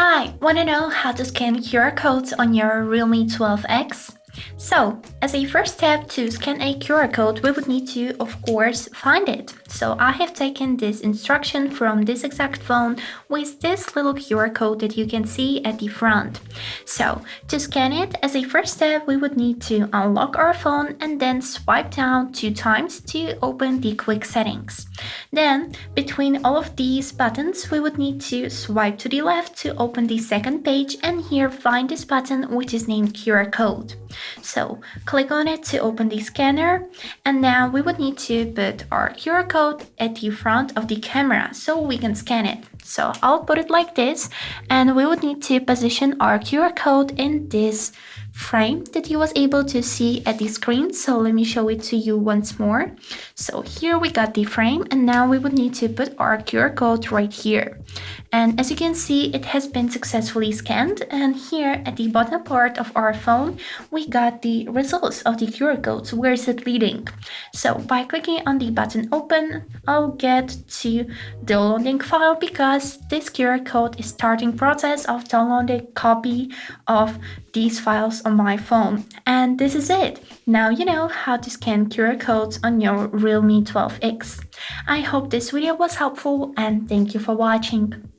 Hi, wanna know how to scan QR codes on your Realme 12X? So, as a first step to scan a QR code, we would need to, of course, find it. So I have taken this instruction from this exact phone with this little QR code that you can see at the front. So to scan it, as a first step, we would need to unlock our phone and then swipe down 2 times to open the quick settings. Then, between all of these buttons, we would need to swipe to the left to open the second page and here find this button which is named QR code. So click on it to open the scanner, and now we would need to put our QR code at the front of the camera so we can scan it. So I'll put it like this, and we would need to position our QR code in this frame that you was able to see at the screen. So let me show it to you once more. So here we got the frame, and now we would need to put our QR code right here. And as you can see, it has been successfully scanned, and here at the bottom part of our phone we got the results of the QR codes. Where is it leading? So by clicking on the button open, I'll get to downloading file because this QR code is starting process of downloading copy of these files on my phone. And this is it. Now you know how to scan QR codes on your Realme 12X. I hope this video was helpful and thank you for watching.